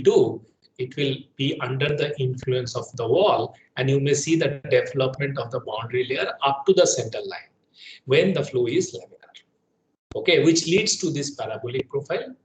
do, it will be under the influence of the wall, and you may see the development of the boundary layer up to the center line when the flow is laminar. Okay, which leads to this parabolic profile.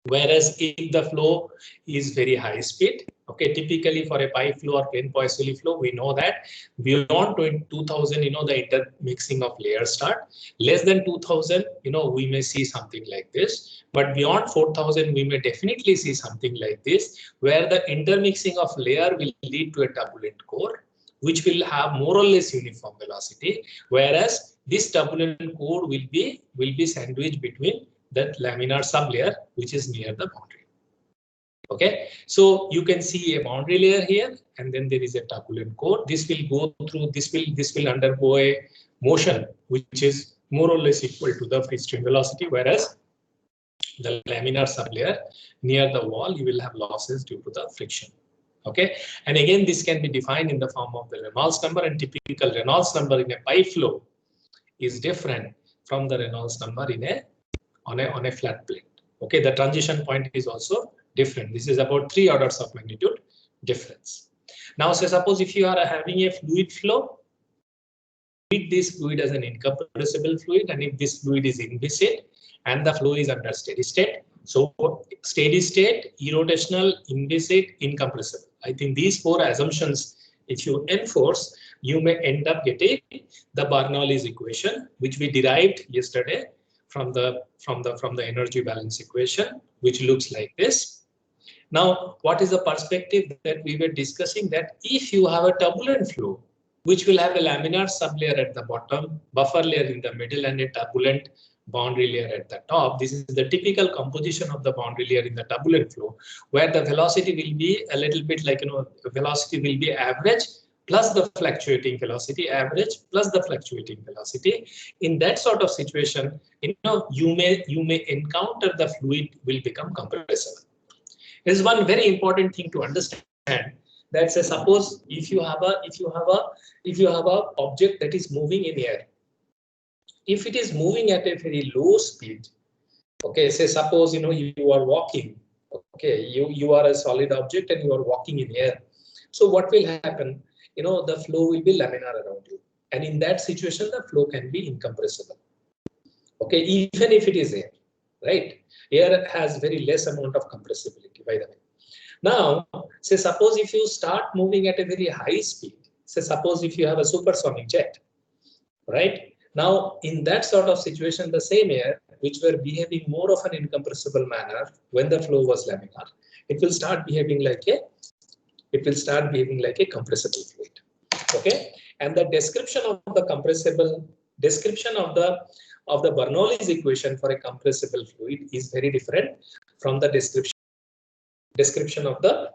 Whereas if the flow is very high speed, okay, typically for a pipe flow or plain Poiseuille flow, we know that beyond 2000, the intermixing of layers start. Less than 2000, we may see something like this. But beyond 4000, we may definitely see something like this, where the intermixing of layer will lead to a turbulent core, which will have more or less uniform velocity. Whereas this turbulent core will be sandwiched between that laminar sublayer, which is near the boundary. Okay, so you can see a boundary layer here, and then there is a turbulent core. This will go through. This will undergo a motion which is more or less equal to the free stream velocity, whereas the laminar sublayer near the wall, you will have losses due to the friction. Okay, and again, this can be defined in the form of the Reynolds number, and typical Reynolds number in a pipe flow is different from the Reynolds number on a flat plate. Okay, the transition point is also different. This is about 3 orders of magnitude difference. Now, say suppose if you are having a fluid flow, treat this fluid as an incompressible fluid, and if this fluid is inviscid and the flow is under steady state, so steady state, irrotational, inviscid, incompressible. I think these 4 assumptions, if you enforce, you may end up getting the Bernoulli's equation, which we derived yesterday from the energy balance equation, which looks like this. Now, what is the perspective that we were discussing? That if you have a turbulent flow, which will have a laminar sublayer at the bottom, buffer layer in the middle, and a turbulent boundary layer at the top. This is the typical composition of the boundary layer in the turbulent flow, where the velocity will be a little bit like, velocity will be average plus the fluctuating velocity, average plus the fluctuating velocity. In that sort of situation, you may encounter the fluid will become compressible. There is one very important thing to understand. That say suppose if you have a object that is moving in air, if it is moving at a very low speed, okay, say suppose you are walking, okay, you are a solid object and you are walking in air. So what will happen? The flow will be laminar around you, and in that situation the flow can be incompressible. Okay, even if it is air, right? Air has very less amount of compressibility, by the way. Now, say suppose if you start moving at a very high speed, say suppose if you have a supersonic jet, right? Now, in that sort of situation, the same air which were behaving more of an incompressible manner when the flow was laminar, it will start behaving like a compressible fluid. Okay, and the description of the Bernoulli's equation for a compressible fluid is very different from the description of the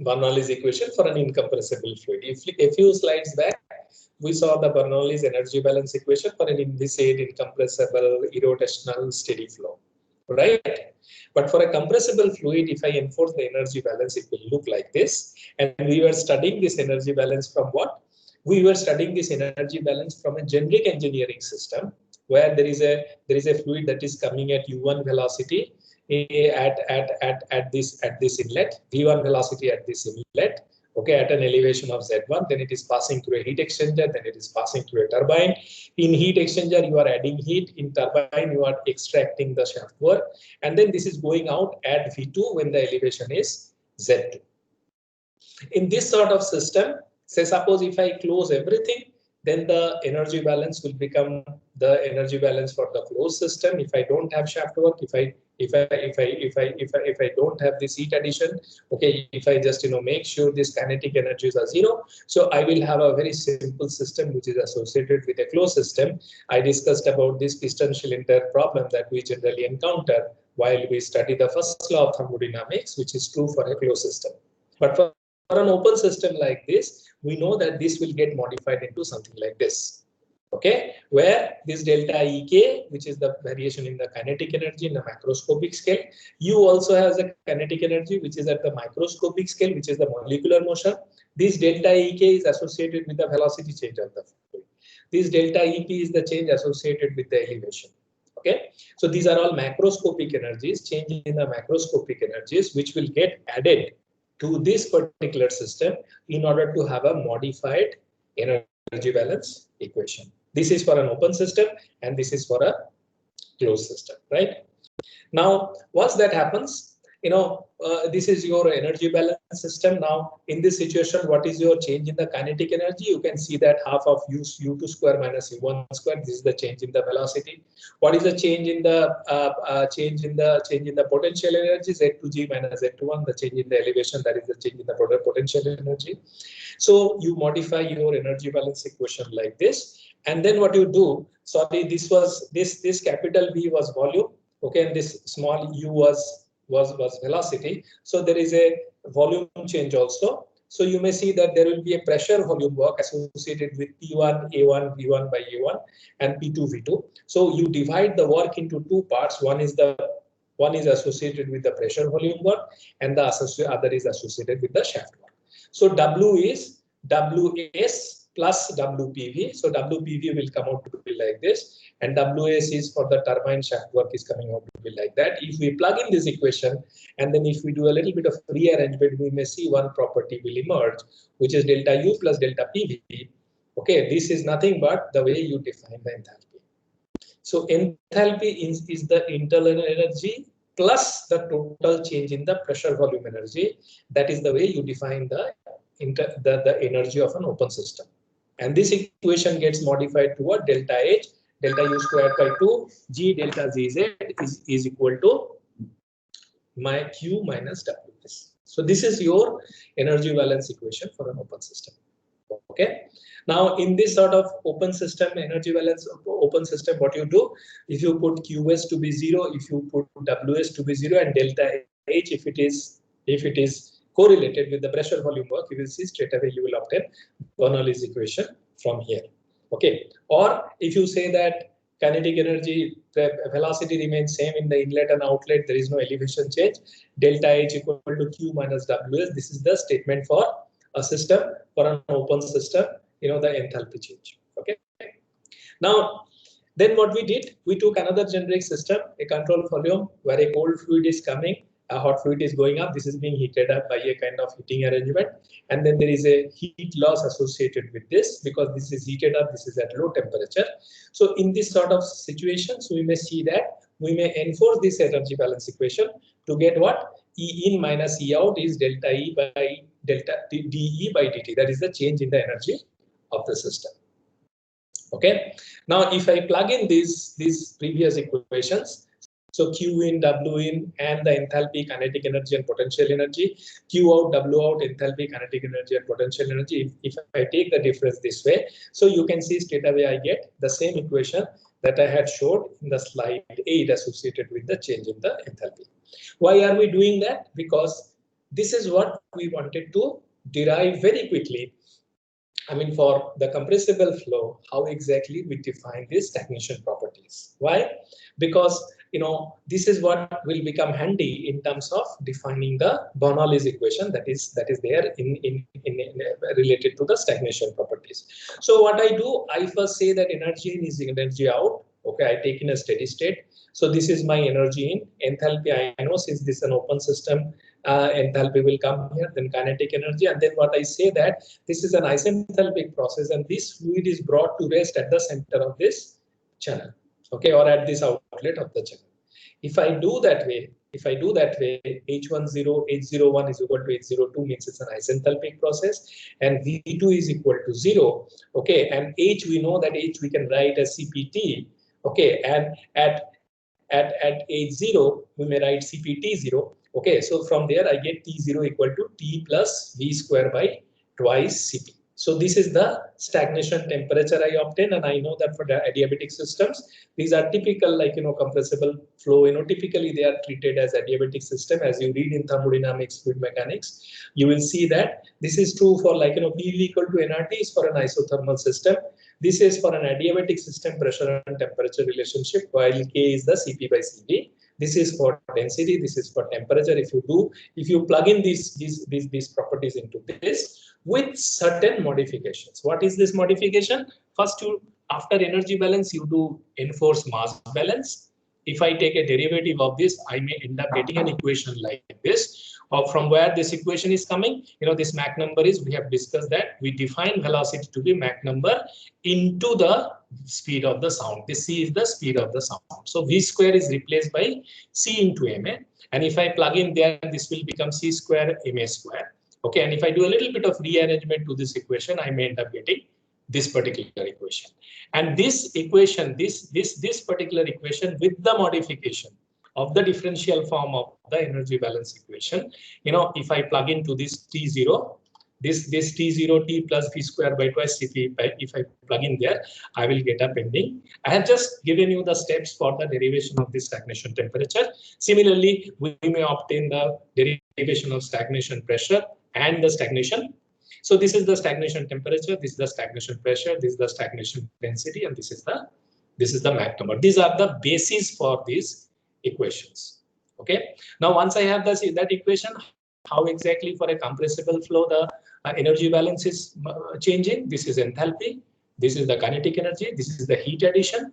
Bernoulli's equation for an incompressible fluid. If a few slides back, we saw the Bernoulli's energy balance equation for an inviscid, incompressible, irrotational, steady flow, right? But for a compressible fluid, if I enforce the energy balance, it will look like this. And we were studying this energy balance from what? We were studying this energy balance from a generic engineering system, where there is a fluid that is coming at u1 velocity at this inlet, v1 velocity at this inlet, okay, at an elevation of z1, then it is passing through a heat exchanger, then it is passing through a turbine. In heat exchanger, you are adding heat. In turbine, you are extracting the shaft work, and then this is going out at v2 when the elevation is z2. In this sort of system, say suppose if I close everything, then the energy balance will become the energy balance for the closed system. If I don't have shaft work, if I don't have this heat addition, okay, if I just make sure these kinetic energies are 0, so I will have a very simple system which is associated with a closed system. I discussed about this piston cylinder problem that we generally encounter while we study the first law of thermodynamics, which is true for a closed system. But for an open system like this, we know that this will get modified into something like this. Okay, where this delta Ek, which is the variation in the kinetic energy in the macroscopic scale, you also have the kinetic energy which is at the microscopic scale, which is the molecular motion. This delta Ek is associated with the velocity change of the fluid. This delta Ep is the change associated with the elevation. Okay, so these are all macroscopic energies, change in the macroscopic energies, which will get added to this particular system in order to have a modified energy balance equation. This is for an open system and this is for a closed system, right? Now, once that happens, this is your energy balance system. Now, in this situation, what is your change in the kinetic energy? You can see that half of u2 square minus u1 square. This is the change in the velocity. What is the change in the change in the potential energy? Z2g minus Z21. The change in the elevation, that is the change in the potential energy. So you modify your energy balance equation like this, and then what you do? Sorry, this capital V was volume. Okay, and this small u was velocity. So there is a volume change also. So you may see that there will be a pressure volume work associated with P1 A1 V1 by A1 and P2 V2. So you divide the work into two parts. One is associated with the pressure volume work, and the other is associated with the shaft work. So W is WS plus WPV. So WPV will come out to be like this, and WS is for the turbine shaft work is coming out to be like that. If we plug in this equation, and then if we do a little bit of rearrangement, we may see one property will emerge, which is delta U plus delta PV. Okay, this is nothing but the way you define the enthalpy. So enthalpy is the internal energy plus the total change in the pressure volume energy. That is the way you define the energy of an open system. And this equation gets modified to a delta H, delta U squared by 2, G delta ZZ is equal to my Q minus WS. So this is your energy balance equation for an open system. Okay. Now in this sort of open system, energy balance open system, what you do, if you put QS to be 0, if you put WS to be 0, and delta H if it is correlated with the pressure volume work, you will see straight away you will obtain Bernoulli's equation from here. Okay. Or if you say that kinetic energy, the velocity remains same in the inlet and outlet, there is no elevation change, delta H equal to Q minus WS. This is the statement for a system, for an open system, the enthalpy change. Okay. Now, then what we did, we took another generic system, a control volume, where a cold fluid is coming, a hot fluid is going up. This is being heated up by a kind of heating arrangement, and then there is a heat loss associated with this because this is heated up, this is at low temperature. So in this sort of situations, we may see that we may enforce this energy balance equation to get what? E in minus E out is delta E by delta dE by dt. That is the change in the energy of the system. Okay. Now, if I plug in these previous equations, so Q in, W in, and the enthalpy, kinetic energy, and potential energy, Q out, W out, enthalpy, kinetic energy, and potential energy. If I take the difference this way, so you can see straight away I get the same equation that I had showed in the slide 8 associated with the change in the enthalpy. Why are we doing that? Because this is what we wanted to derive very quickly. I mean, for the compressible flow, how exactly we define these stagnation properties. Why? Because this is what will become handy in terms of defining the Bernoulli's equation that is there in related to the stagnation properties. So what I do, I first say that energy in is energy out. Okay, I take in a steady state. So this is my energy in. Enthalpy, I know since this is an open system, enthalpy will come here, then kinetic energy, and then what I say that this is an isenthalpic process, and this fluid is brought to rest at the center of this channel, okay, or at this outlet of the channel. If I do that way, H10, H01 is equal to H02 means it's an isenthalpic process, and V2 is equal to 0, okay, and H, we know that H we can write as CPT, okay, and at H0 we may write CPT0. Okay, so from there I get T0 equal to T plus V square by twice Cp. So this is the stagnation temperature I obtain, and I know that for the adiabatic systems, these are typical, like compressible flow. Typically they are treated as adiabatic system. As you read in thermodynamics, fluid mechanics, you will see that this is true for PV equal to nRT is for an isothermal system. This is for an adiabatic system pressure and temperature relationship, while K is the Cp by Cv. This is for density, this is for temperature. If you plug in these properties into this with certain modifications. What is this modification? First, after energy balance, you do enforce mass balance. if I take a derivative of this, I may end up getting an equation like this. Or from where this equation is coming, this Mach number is, we have discussed that we define velocity to be Mach number into the speed of the sound. This C is the speed of the sound. So V square is replaced by C into Ma. And if I plug in there, this will become C square Ma square. Okay, and if I do a little bit of rearrangement to this equation, I may end up getting this particular equation. And this equation, this particular equation with the modification of the differential form of the energy balance equation, if I plug into this T0, this T0 T plus V square by twice Cp, if I plug in there, I will get a pending. I have just given you the steps for the derivation of this stagnation temperature. Similarly, we may obtain the derivation of stagnation pressure and the stagnation. So this is the stagnation temperature, this is the stagnation pressure, this is the stagnation density, and this is the Mach number. These are the bases for these equations. Okay. Now, once I have that equation, how exactly for a compressible flow the energy balance is changing? This is enthalpy, this is the kinetic energy, this is the heat addition,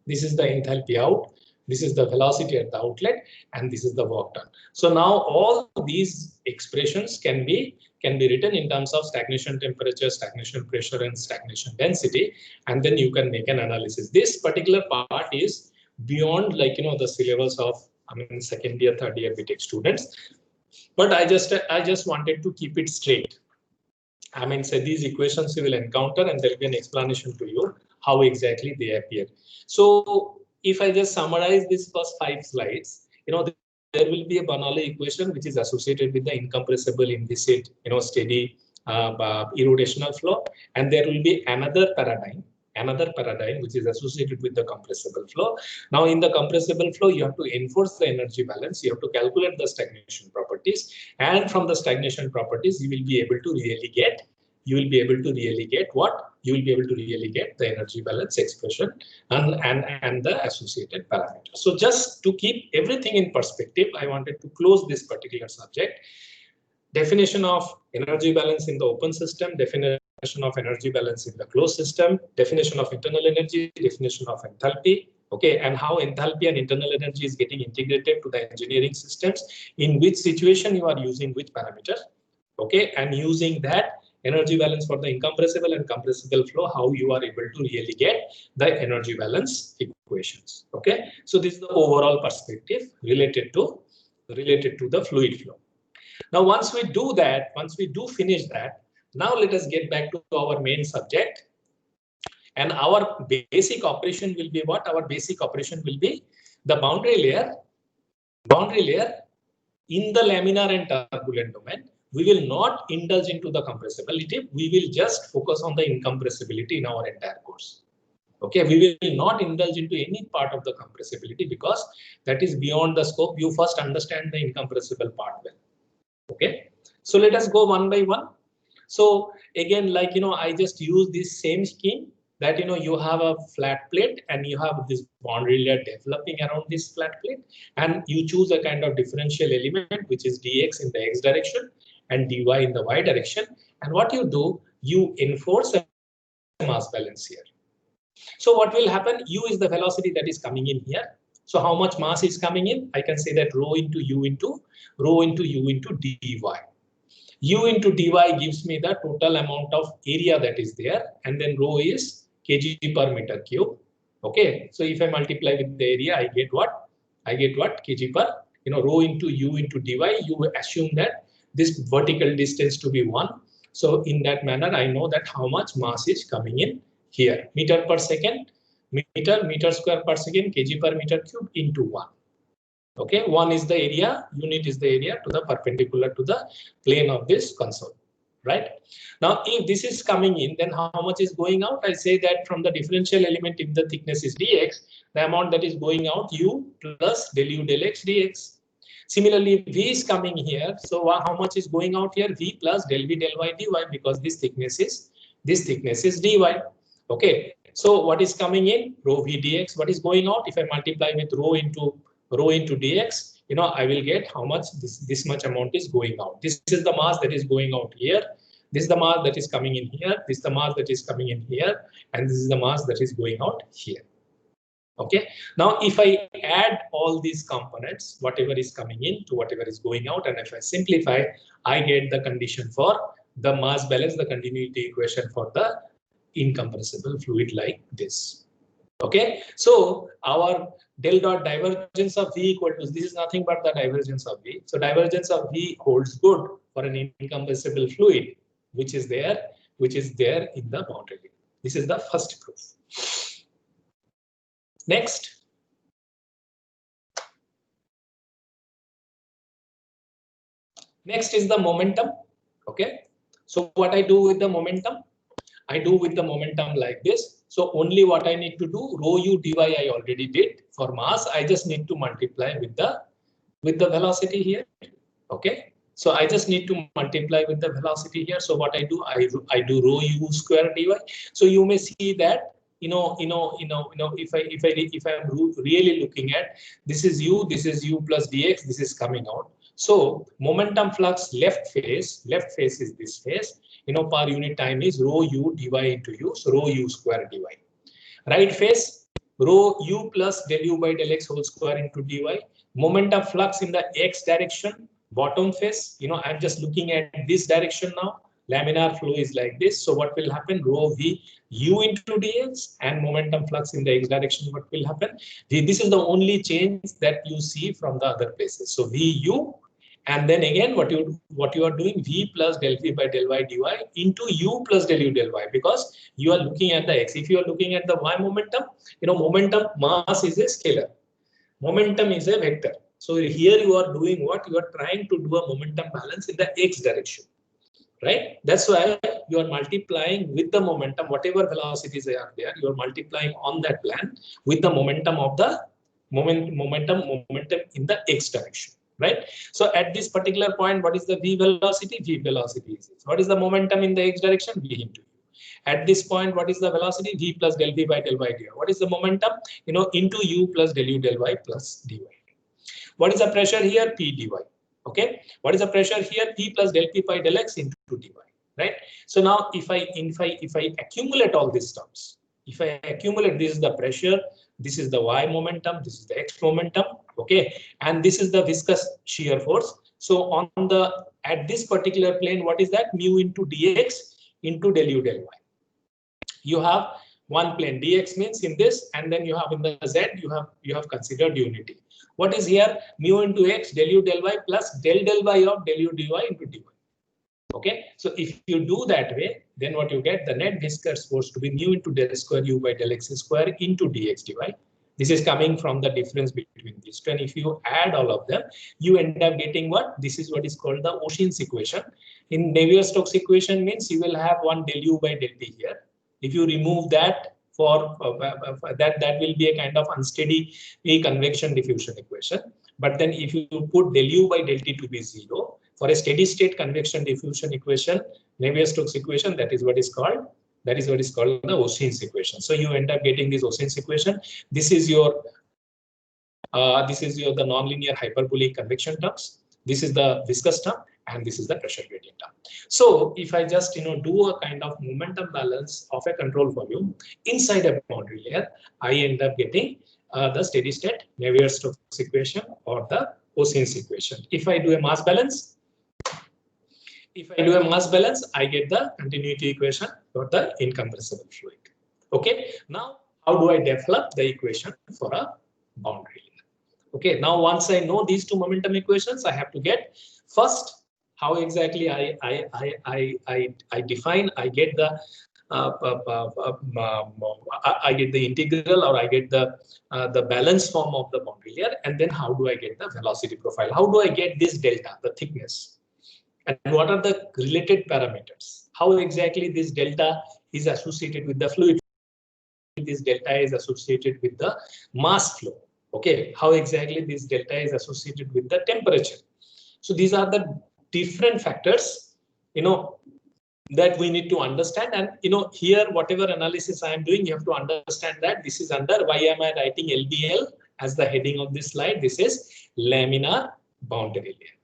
this is the enthalpy out, this is the velocity at the outlet, and this is the work done. So now all these expressions can be written in terms of stagnation temperature, stagnation pressure, and stagnation density, and then you can make an analysis. This particular part is beyond the syllabus of second year, third year BTech students. But I just wanted to keep it straight. So these equations you will encounter, and there will be an explanation to you how exactly they appear. So if I just summarize these first 5 slides, there will be a Bernoulli equation which is associated with the incompressible, inviscid, steady irrotational flow, and there will be another paradigm which is associated with the compressible flow. Now, in the compressible flow, you have to enforce the energy balance, you have to calculate the stagnation properties, and from the stagnation properties, you will be able to really get what? You will be able to really get the energy balance expression and the associated parameters. So just to keep everything in perspective, I wanted to close this particular subject. Definition of energy balance in the open system, definition of energy balance in the closed system, definition of internal energy, definition of enthalpy, okay, and how enthalpy and internal energy is getting integrated to the engineering systems, in which situation you are using which parameter, okay, and using that energy balance for the incompressible and compressible flow, how you are able to really get the energy balance equations, okay. So this is the overall perspective related to the fluid flow. Now, once we do that, once we do finish that, now let us get back to our main subject. And our basic operation will be what? Our basic operation will be the boundary layer in the laminar and turbulent domain. We will not indulge into the compressibility. We will just focus on the incompressibility in our entire course. Okay, we will not indulge into any part of the compressibility because that is beyond the scope. You first understand the incompressible part well. Okay, so let us go one by one. So again, I just use this same scheme that you have a flat plate and you have this boundary layer developing around this flat plate, and you choose a kind of differential element which is dx in the x direction and dy in the y direction. And what you do, you enforce a mass balance here. So what will happen? U is the velocity that is coming in here. So how much mass is coming in? I can say that rho into u into dy. U into dy gives me the total amount of area that is there, and then rho is kg per meter cube. Okay, so if I multiply with the area, I get what? Kg per, rho into u into dy. You assume that this vertical distance to be 1. So in that manner, I know that how much mass is coming in here. Meter per second, meter square per second, kg per meter cube into 1. Okay, 1 is the area, unit is the area to the perpendicular to the plane of this console, right? Now, if this is coming in, then how much is going out? I say that from the differential element, if the thickness is dx, the amount that is going out, u plus del u del x dx. Similarly, v is coming here, so how much is going out here? V plus del v del y dy, because this thickness is dy. Okay, so what is coming in? Rho v dx. What is going out? If I multiply with rho into dx, I will get how much this much amount is going out. This is the mass that is going out here. This is the mass that is coming in here. This is the mass that is coming in here, and this is the mass that is going out here. Okay, now if I add all these components, whatever is coming in to whatever is going out, and if I simplify, I get the condition for the mass balance, the continuity equation for the incompressible fluid like this. Okay, so our del dot divergence of V equal to, this is nothing but the divergence of V. So divergence of V holds good for an incompressible fluid, which is there in the boundary. This is the first proof. Next. Next is the momentum. Okay, so what I do with the momentum? I do with the momentum like this. So only what I need to do, rho u dy I already did for mass. I just need to multiply with the velocity here. Okay, so I just need to multiply with the velocity here. So what I do, I do rho u square dy. So you may see that if I'm really looking at, this is u plus dx, this is coming out. So momentum flux left phase is this phase, per unit time is rho u dy into u, so rho u square dy. Right phase, rho u plus del u by del x whole square into dy. Momentum flux in the x direction, bottom phase, I'm just looking at this direction now. Laminar flow is like this. So what will happen? Rho v u into dx, and momentum flux in the x direction, what will happen? This is the only change that you see from the other places. So v u, and then again what you are doing, v plus del v by del y dy into u plus del u del y, because you are looking at the x. If you are looking at the y momentum, momentum mass is a scalar, momentum is a vector. So here you are doing what? You are trying to do a momentum balance in the x direction, right? That's why you are multiplying with the momentum, whatever velocities are there, you are multiplying on that plan with the momentum of the momentum in the x direction. Right. So at this particular point, what is the v velocity? V velocity is this. What is the momentum in the x direction? V into u. At this point, what is the velocity? V plus del v by del y dy. What is the momentum? Into u plus del u del y plus dy. What is the pressure here? P dy. Okay. What is the pressure here? P plus del p by del x into dy. Right. So now if I accumulate all these terms, if I accumulate, this is the pressure, this is the y momentum, this is the x momentum, okay, and this is the viscous shear force. So at this particular plane, what is that? Mu into dx into del u del y. You have one plane, dx means in this, and then you have in the z, you have considered unity. What is here? Mu into x del u del y plus del y of del u dy into dy. Okay, so if you do that way, then what you get, the net viscous force to be mu into del square u by del x square into dx dy. This is coming from the difference between these two. And if you add all of them, you end up getting what? This is what is called the Ossian's equation. In Navier-Stokes equation means you will have one del u by del t here. If you remove that, for that will be a kind of unsteady convection diffusion equation. But then if you put del u by del t to be 0, for a steady state convection diffusion equation, Navier-Stokes equation, that is what is called the Ossian's equation. So you end up getting this Ossian's equation. This is your the nonlinear hyperbolic convection terms. This is the viscous term, and this is the pressure gradient term. So if I just do a kind of momentum balance of a control volume inside a boundary layer, I end up getting the steady state Navier-Stokes equation or the Ossian's equation. If I do a mass balance, I get the continuity equation for the incompressible fluid. Okay, now how do I develop the equation for a boundary layer? Okay, now once I know these two momentum equations, I have to get first how exactly I define, I get the I get the integral, or I get the balance form of the boundary layer, and then how do I get the velocity profile? How do I get this delta, the thickness? And what are the related parameters? How exactly this delta is associated with the fluid? This delta is associated with the mass flow. Okay, how exactly this delta is associated with the temperature? So these are the different factors, that we need to understand. And here, whatever analysis I am doing, you have to understand that this is under, why am I writing LBL as the heading of this slide? This is laminar boundary layer.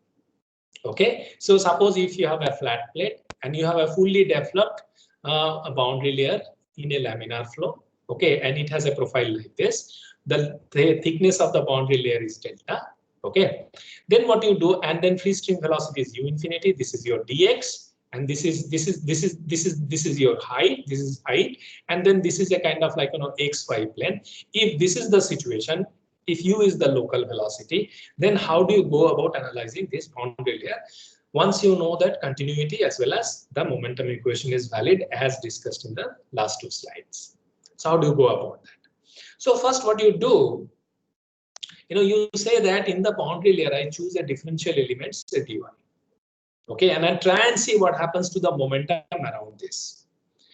Okay, so suppose if you have a flat plate and you have a fully developed a boundary layer in a laminar flow, okay, and it has a profile like this. the thickness of the boundary layer is delta. Okay, then what you do, and then free stream velocity is u infinity. This is your dx, and this is your height. This is height, and then this is a kind of like xy plane. If this is the situation, if u is the local velocity, then how do you go about analyzing this boundary layer? Once you know that continuity as well as the momentum equation is valid as discussed in the last two slides. So how do you go about that? So first what you do, you say that in the boundary layer, I choose a differential element, say dy. Okay, and I try and see what happens to the momentum around this.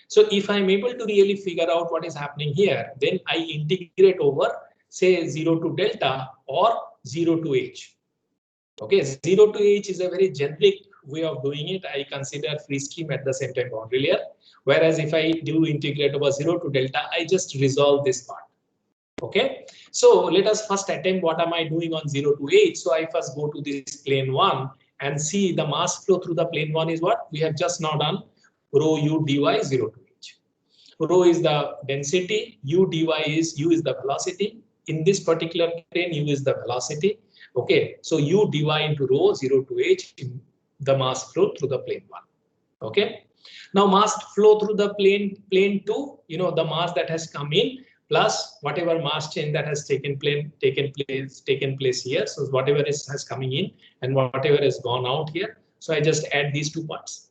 So if I'm able to really figure out what is happening here, then I integrate over, say 0 to delta or 0 to h. Okay, 0 to h is a very generic way of doing it. I consider free stream at the same time boundary layer. Whereas if I do integrate over 0 to delta, I just resolve this part. Okay, so let us first attempt what am I doing on 0 to h. So I first go to this plane 1 and see the mass flow through the plane 1 is what we have just now done, rho u dy 0 to h. Rho is the density, u dy is the velocity. In this particular plane, u is the velocity. Okay, so u dy into rho 0 to h, the mass flow through the plane 1. Okay, now mass flow through the plane 2, the mass that has come in plus whatever mass change that has taken place here. So whatever has coming in and whatever has gone out here. So I just add these two parts.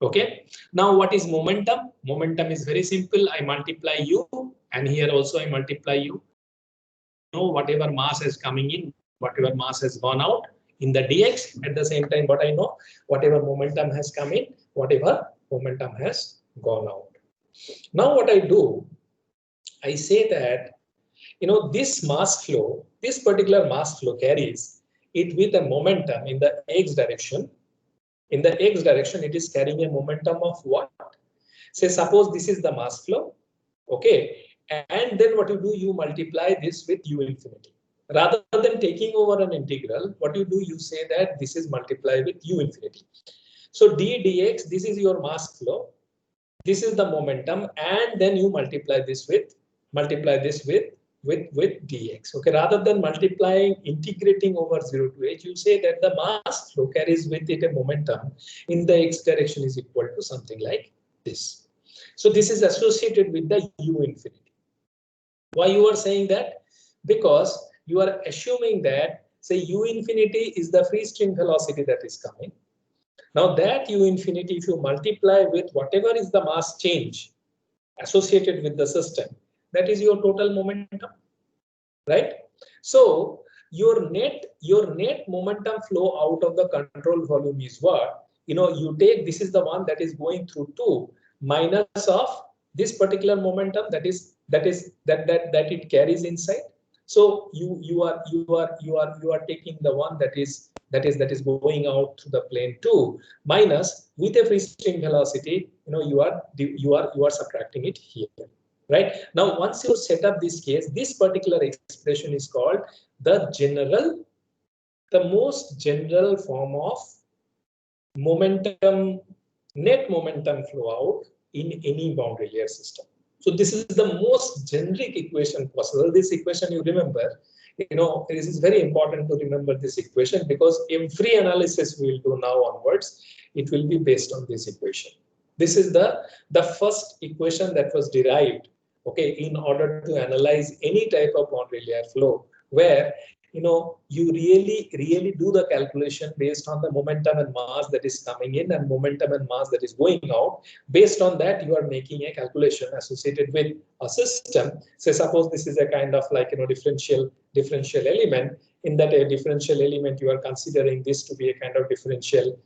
Okay, now what is momentum? Momentum is very simple. I multiply u, and here also I multiply u. Whatever mass is coming in, whatever mass has gone out in the dx. At the same time, what I know, whatever momentum has come in, whatever momentum has gone out. Now what I do, I say that, this mass flow, this particular mass flow carries it with a momentum in the x direction. In the x direction, it is carrying a momentum of what? Say, suppose this is the mass flow. Okay. And then what you do, you multiply this with u infinity. Rather than taking over an integral, what you do, you say that this is multiplied with u infinity. So d dx, this is your mass flow. This is the momentum, and then you multiply this with dx. Okay, rather than integrating over 0 to h, you say that the mass flow carries with it a momentum in the x direction is equal to something like this. So this is associated with the u infinity. Why you are saying that? Because you are assuming that, say, u infinity is the free stream velocity that is coming. Now that u infinity, if you multiply with whatever is the mass change associated with the system, that is your total momentum, right? So your net momentum flow out of the control volume is what? You take, this is the one that is going through 2 minus of this particular momentum that it carries inside. So you are taking the one that is going out through the plane 2 minus with a free stream velocity. You are subtracting it here. Right now, once you set up this case, this particular expression is called the most general form of net momentum flow out in any boundary layer system. So this is the most generic equation possible. This equation, you remember, this is very important to remember this equation, because every analysis we will do now onwards, it will be based on this equation. This is the first equation that was derived, okay, in order to analyze any type of boundary layer flow, where you really do the calculation based on the momentum and mass that is coming in and momentum and mass that is going out. Based on that, you are making a calculation associated with a system. So suppose this is a kind of like differential element. In that differential element, you are considering this to be a kind of differential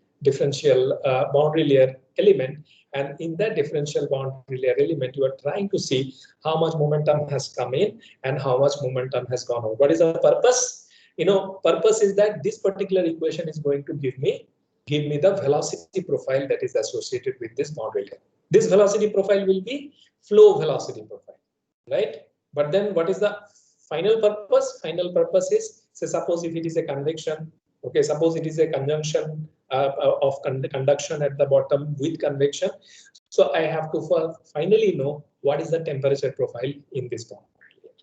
boundary layer element. And in that differential boundary layer element, you are trying to see how much momentum has come in and how much momentum has gone out. What is the purpose? Purpose is that this particular equation is going to give me the velocity profile that is associated with this boundary layer. This velocity profile will be flow velocity profile, right? But then what is the final purpose? Final purpose is, say, suppose if it is a convection, okay, suppose it is a conjunction of conduction at the bottom with convection. So I have to finally know what is the temperature profile in this boundary layer.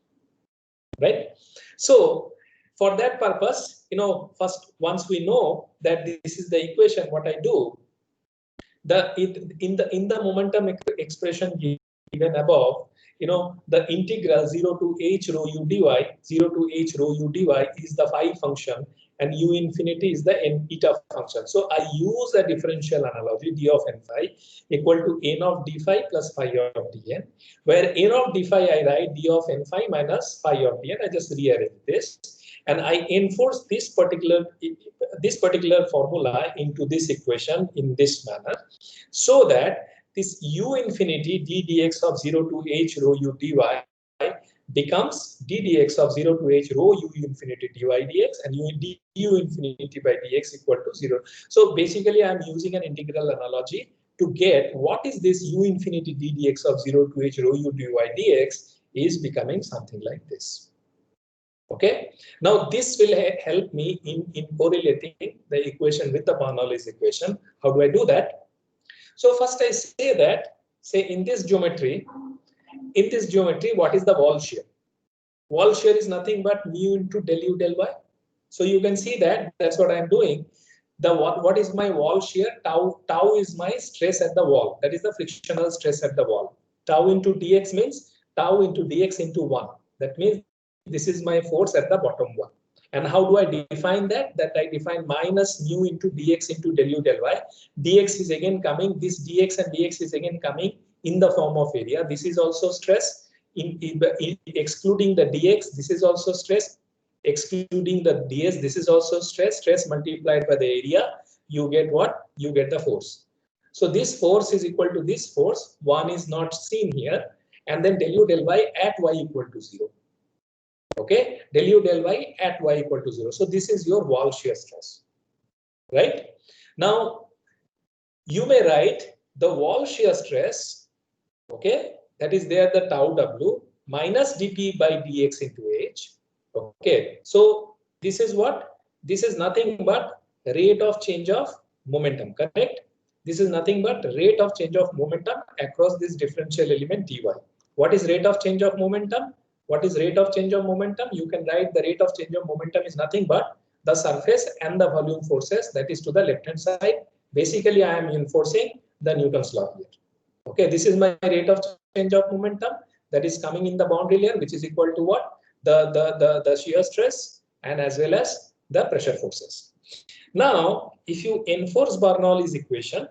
right? So for that purpose, first, once we know that this is the equation, what I do, in the momentum expression given above, the integral 0 to h rho u dy, 0 to h rho u dy is the phi function, and u infinity is the n eta function. So I use a differential analogy, d of n phi equal to n of d phi plus phi of dn, where n of d phi I write d of n phi minus phi of dn. I just rearrange this, and I enforce this particular formula into this equation in this manner, so that this u infinity d dx of 0 to h rho u dy becomes d dx of 0 to h rho u infinity dy dx, and du infinity by dx equal to 0. So basically, I'm using an integral analogy to get what is this u infinity d dx of 0 to h rho u dy dx is becoming something like this. Okay, now this will help me in correlating the equation with the Bernoulli's equation. How do I do that? So first I say that, in this geometry, what is the wall shear? Wall shear is nothing but mu into del u del y. So you can see that that's what I'm doing. What is my wall shear? Tau is my stress at the wall. That is the frictional stress at the wall. Tau into dx means tau into dx into 1. That means this is my force at the bottom one. And how do I define that? That I define minus mu into dx into del u del y. Dx is again coming, this dx and dx is again coming in the form of area. This is also stress. Excluding the dx, this is also stress. Excluding the ds, this is also stress. Stress multiplied by the area, you get what? You get the force. So this force is equal to this force. One is not seen here. And then del u del y at y equal to 0. Okay, del u del y at y equal to 0. So this is your wall shear stress, right? Now, you may write the wall shear stress, okay, that is there, the tau w minus dp by dx into h. Okay, so this is what? This is nothing but rate of change of momentum, correct? This is nothing but rate of change of momentum across this differential element dy. What is rate of change of momentum? What is rate of change of momentum? You can write the rate of change of momentum is nothing but the surface and the volume forces, that is to the left hand side. Basically, I am enforcing the Newton's law here. Okay, this is my rate of change of momentum that is coming in the boundary layer, which is equal to what? The shear stress and as well as the pressure forces. Now, if you enforce Bernoulli's equation,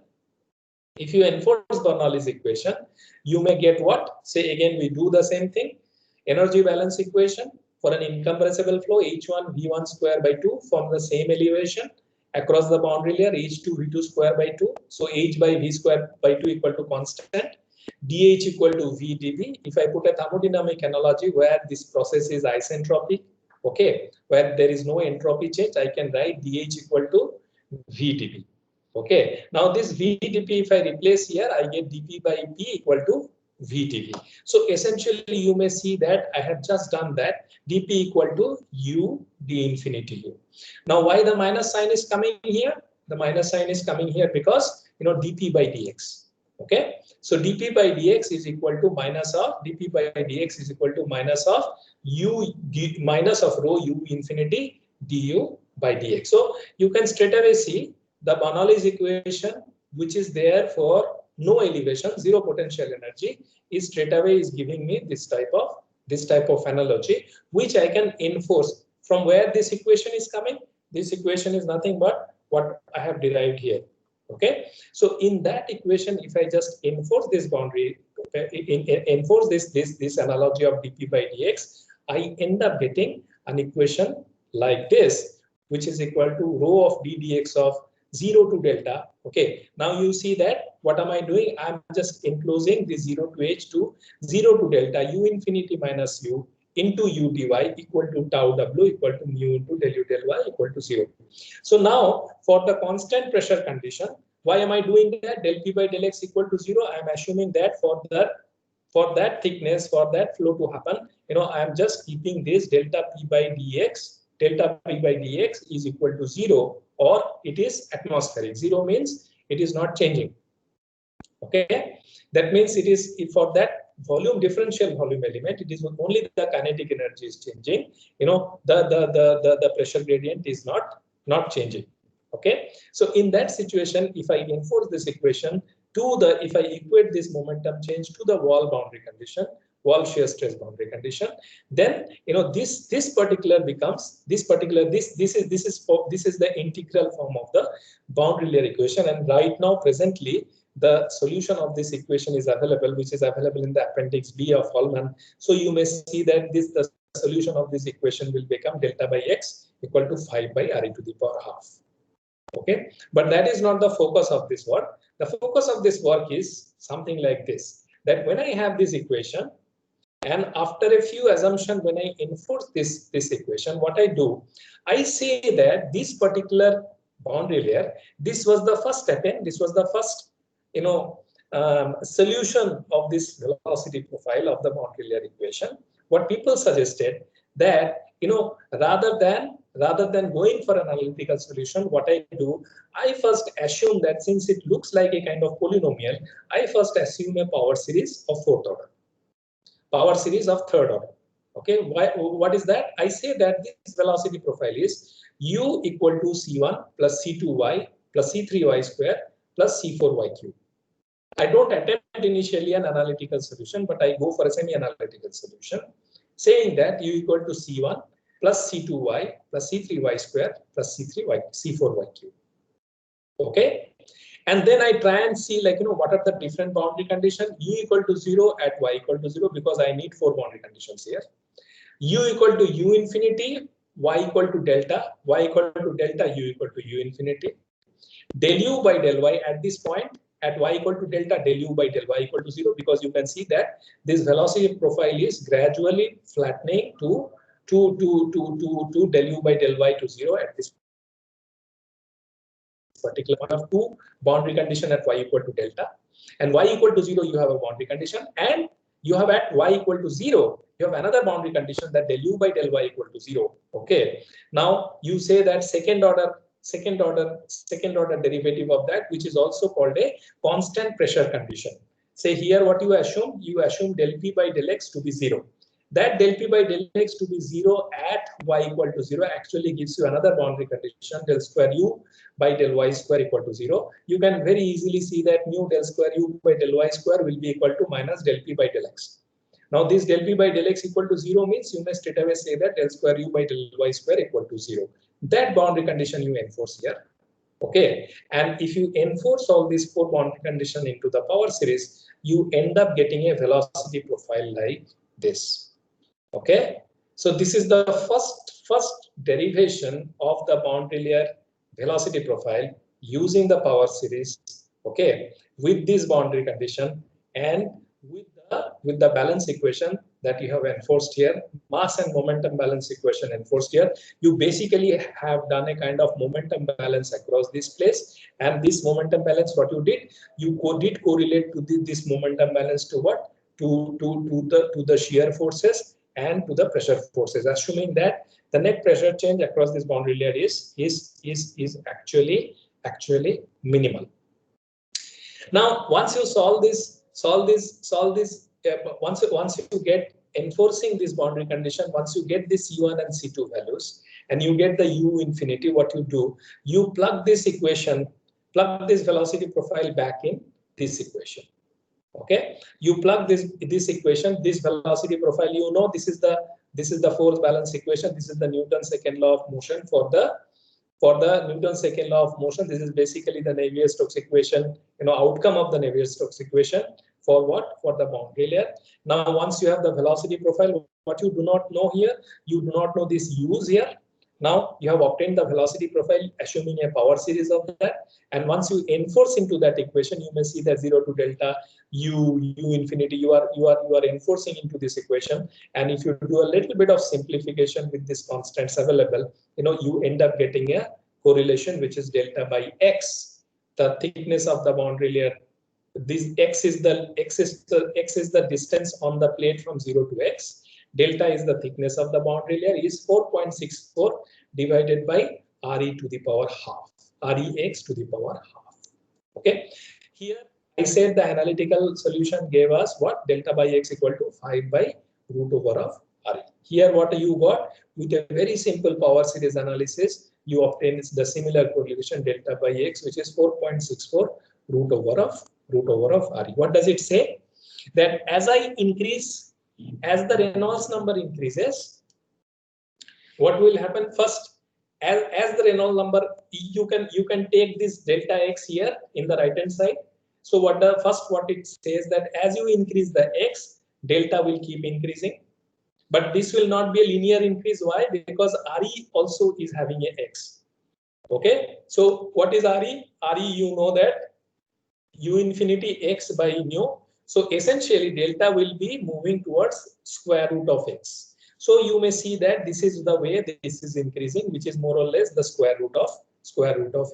you may get what? Say again, we do the same thing. Energy balance equation for an incompressible flow, H1 V1 square by 2 from the same elevation across the boundary layer, H2 V2 square by 2. So H by V square by 2 equal to constant. dH equal to V dV. If I put a thermodynamic analogy where this process is isentropic, okay, where there is no entropy change, I can write dH equal to V dV. Okay, now this V dP, if I replace here, I get dP by P equal to V dV. So essentially, you may see that I have just done that, dP equal to U d infinity U. Now, why the minus sign is coming here? The minus sign is coming here because, dP by dx. Okay, so dP by dx is equal to minus of dP by dx is equal to minus of U minus of rho U infinity du by dx. So you can straight away see the Bernoulli's equation, which is there for no elevation, zero potential energy, is straight away is giving me this type of analogy, which I can enforce from where this equation is coming. This equation is nothing but what I have derived here. Okay, so in that equation, if I just enforce this boundary, enforce this analogy of dP by dx, I end up getting an equation like this, which is equal to rho of d dx of 0 to delta. Okay, now you see that what am I doing? I'm just enclosing the 0 to h to 0 to delta u infinity minus u into u dy equal to tau w equal to mu into del u del y equal to 0. So now for the constant pressure condition, why am I doing that? Del p by del x equal to 0. I'm assuming that for that thickness, for that flow to happen, I'm just keeping this delta p by dx is equal to 0, or it is atmospheric. 0 means it is not changing. Okay, that means it is for that volume differential volume element, it is only the kinetic energy is changing. The pressure gradient is not changing. Okay, so in that situation, if I enforce this equation if I equate this momentum change to the wall boundary condition, wall shear stress boundary condition, then this particular becomes this is the integral form of the boundary layer equation. And right now presently the solution of this equation is available, which is available in the appendix B of Holman. So you may see that the solution of this equation will become delta by x equal to 5 by RE to the power half. Okay, but that is not the focus of this work. The focus of this work is something like this, that when I have this equation and after a few assumptions, when I enforce this equation, what I do, I say that this particular boundary layer, this was the first step in, this was the first solution of this velocity profile of the boundary layer equation. What people suggested that rather than going for an analytical solution, what I do, I first assume that since it looks like a kind of polynomial, I first assume a power series of fourth order, power series of third order. Okay, what is that? I say that this velocity profile is u equal to c1 plus c2y plus c3y square plus c4y cube. I don't attempt initially an analytical solution, but I go for a semi-analytical solution, saying that u equal to c1 plus c2y plus c3y square plus c4y cube. Okay, and then I try and see what are the different boundary conditions. U equal to 0 at y equal to 0, because I need 4 boundary conditions here. U equal to u infinity, y equal to delta, y equal to delta, u equal to u infinity. Del u by del y at this point at y equal to delta, del u by del y equal to 0, because you can see that this velocity profile is gradually flattening to del u by del y to 0 at this particular one of 2 boundary condition at y equal to delta, and y equal to 0 you have a boundary condition, and you have at y equal to 0 you have another boundary condition that del u by del y equal to 0. Okay, now you say that second order derivative of that, which is also called a constant pressure condition. Say here what you assume del p by del x to be 0. That del p by del x to be 0 at y equal to 0 actually gives you another boundary condition, del square u by del y square equal to 0. You can very easily see that mu del square u by del y square will be equal to minus del p by del x. Now this del p by del x equal to 0 means you may straight away say that del square u by del y square equal to 0. That boundary condition you enforce here. Okay, and if you enforce all these 4 boundary conditions into the power series, you end up getting a velocity profile like this. Okay, so this is the first derivation of the boundary layer velocity profile using the power series. Okay, with this boundary condition and with the balance equation that you have enforced here, mass and momentum balance equation enforced here, you basically have done a kind of momentum balance across this place. And this momentum balance, what you did, you did correlate to this momentum balance to what? To the shear forces and to the pressure forces, assuming that the net pressure change across this boundary layer is actually minimal. Now, once you solve this, once you get enforcing this boundary condition, once you get this C1 and C2 values, and you get the U infinity, what you do, you plug this equation, plug this velocity profile back in this equation. Okay, you plug this equation, this velocity profile, this is the force balance equation, this is the Newton's second law of motion for the Newton's second law of motion. This is basically the Navier-Stokes equation, outcome of the Navier-Stokes equation for what? For the boundary layer. Now, once you have the velocity profile, what you do not know here, you do not know this U's here. Now you have obtained the velocity profile assuming a power series of that, and once you enforce into that equation, you may see that 0 to delta u infinity, you are enforcing into this equation. And if you do a little bit of simplification with these constants available, you end up getting a correlation which is delta by x, the thickness of the boundary layer. This x is the distance on the plate from 0 to x. Delta is the thickness of the boundary layer, is 4.64 divided by RE to the power half, REx to the power half. Okay, here said the analytical solution gave us what? Delta by x equal to 5 by root over of RE. Here what you got, with a very simple power series analysis, you obtain the similar correlation delta by x, which is 4.64 root over of RE. What does it say? That as I increase, as the Reynolds number increases, what will happen first? As the Reynolds number, you can take this delta x here in the right hand side. So what it says that as you increase the x, delta will keep increasing, but this will not be a linear increase. Why? Because RE also is having a x. Okay, so what is RE? RE, you know that u infinity x by nu. So essentially delta will be moving towards square root of x. So you may see that this is the way this is increasing, which is more or less the square root of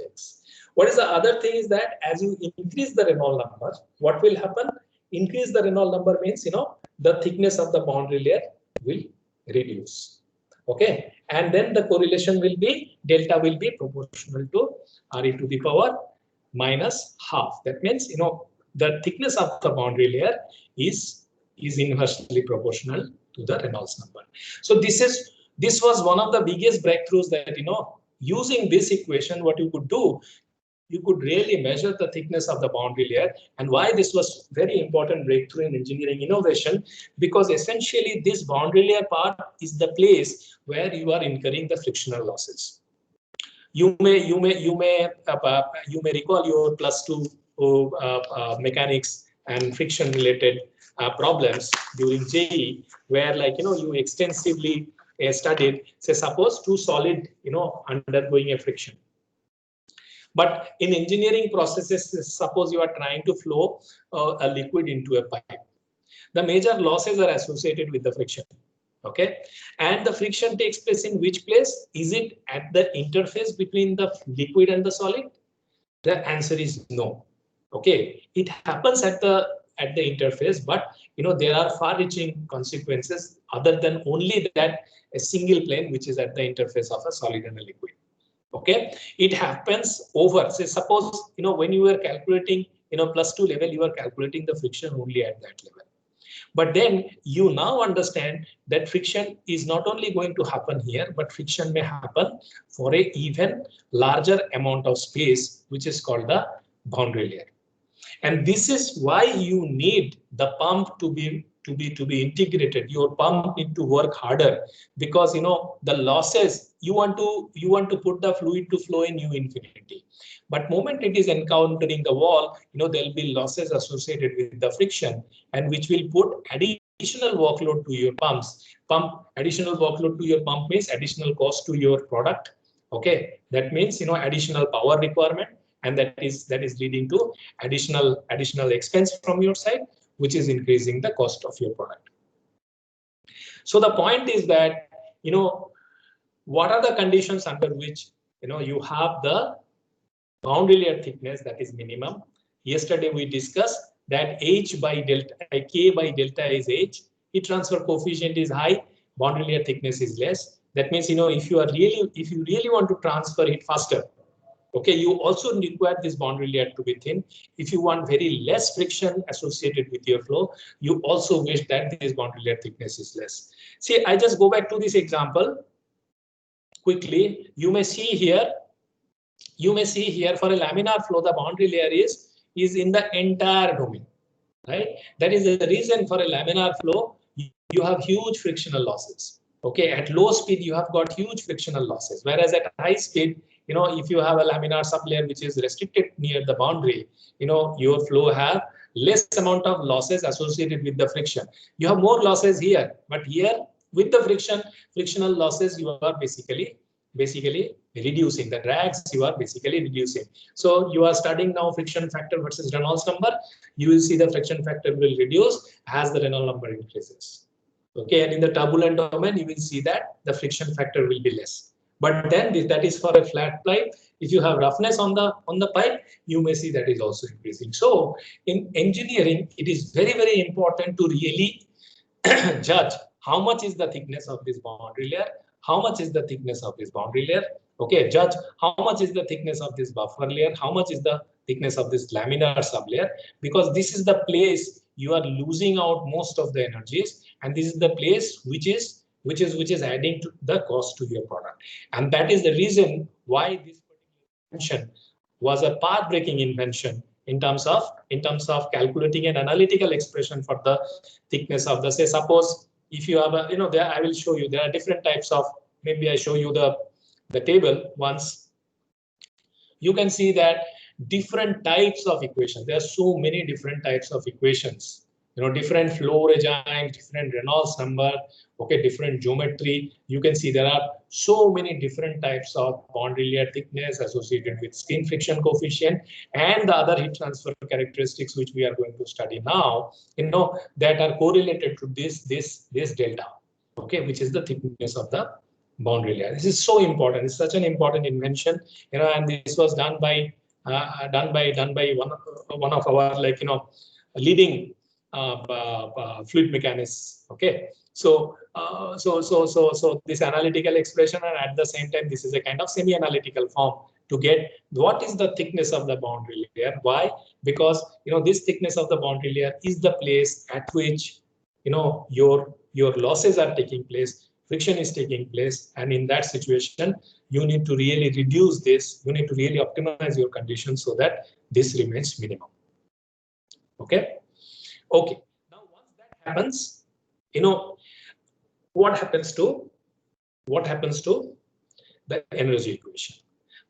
x. What is the other thing is that as you increase the Reynolds number, what will happen? Increase the Reynolds number means, the thickness of the boundary layer will reduce. Okay, and then the correlation will be delta will be proportional to RE to the power minus half. That means, the thickness of the boundary layer is inversely proportional to the Reynolds number. So this was one of the biggest breakthroughs that, using this equation, what you could do, you could really measure the thickness of the boundary layer. And why this was very important breakthrough in engineering innovation, because essentially this boundary layer part is the place where you are incurring the frictional losses. You may recall your +2 mechanics and friction related problems during JEE, where you extensively studied, say suppose two solid undergoing a friction. But in engineering processes, suppose you are trying to flow a liquid into a pipe. The major losses are associated with the friction. Okay, and the friction takes place in which place? Is it at the interface between the liquid and the solid? The answer is no. Okay, it happens at the interface, but there are far-reaching consequences other than only that a single plane which is at the interface of a solid and a liquid. Okay, it happens over, say suppose when you were calculating +2 level, you are calculating the friction only at that level. But then you now understand that friction is not only going to happen here, but friction may happen for a even larger amount of space, which is called the boundary layer. And this is why you need the pump to be integrated. Your pump need to work harder, because the losses, you want to put the fluid to flow in U infinity. But moment it is encountering the wall, there will be losses associated with the friction, and which will put additional workload to your pumps. Additional workload to your pump means additional cost to your product. Okay, that means additional power requirement, and that is leading to additional expense from your side, which is increasing the cost of your product. So the point is that what are the conditions under which you have the boundary layer thickness that is minimum. Yesterday we discussed that H by delta, K by delta is H. Heat transfer coefficient is high, boundary layer thickness is less. That means if you really want to transfer heat faster, okay, you also require this boundary layer to be thin. If you want very less friction associated with your flow, you also wish that this boundary layer thickness is less. See, I just go back to this example quickly. You may see here for a laminar flow, the boundary layer is in the entire domain, right? That is the reason for a laminar flow, you have huge frictional losses. Okay, at low speed, you have got huge frictional losses, whereas at high speed, if you have a laminar sublayer which is restricted near the boundary, your flow have less amount of losses associated with the friction. You have more losses here, but here with the frictional losses, you are basically reducing the drags. You are basically reducing. So you are studying now friction factor versus Reynolds number. You will see the friction factor will reduce as the Reynolds number increases. Okay, and in the turbulent domain, you will see that the friction factor will be less. But then that is for a flat pipe. If you have roughness on the pipe, you may see that is also increasing. So in engineering, it is very, very important to really judge how much is the thickness of this boundary layer, how much is the thickness of this boundary layer. Okay, judge how much is the thickness of this buffer layer, how much is the thickness of this laminar sublayer, because this is the place you are losing out most of the energies, and this is the place which is adding to the cost to your product. And that is the reason why this particular invention was a path-breaking invention in terms of calculating an analytical expression for the thickness of the, say, suppose if you have a, there I will show you there are different types of, maybe I show you the table once. You can see that different types of equations. There are so many different types of equations. Different flow regime, different Reynolds number, okay, different geometry. You can see there are so many different types of boundary layer thickness associated with skin friction coefficient and the other heat transfer characteristics which we are going to study now, that are correlated to this delta, okay, which is the thickness of the boundary layer. This is so important. It's such an important invention, and this was done by one of our leading fluid mechanics. Okay, so this analytical expression, and at the same time this is a kind of semi-analytical form to get what is the thickness of the boundary layer. Why? Because this thickness of the boundary layer is the place at which your losses are taking place, friction is taking place, and in that situation you need to really reduce this, you need to really optimize your conditions so that this remains minimum. Okay. Okay, now once that happens, what happens to the energy equation?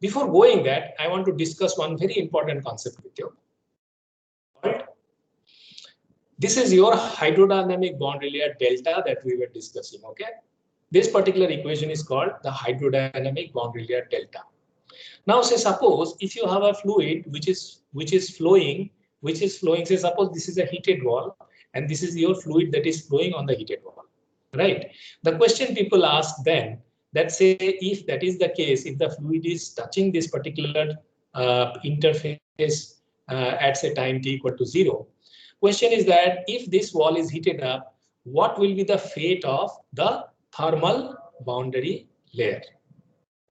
Before going that, I want to discuss one very important concept with you. Right? This is your hydrodynamic boundary layer delta that we were discussing. Okay, this particular equation is called the hydrodynamic boundary layer delta. Now, say suppose if you have a fluid which is flowing, say suppose this is a heated wall and this is your fluid that is flowing on the heated wall, right? The question people ask then, that say if that is the case, if the fluid is touching this particular interface at say time t equal to 0, question is that if this wall is heated up, what will be the fate of the thermal boundary layer?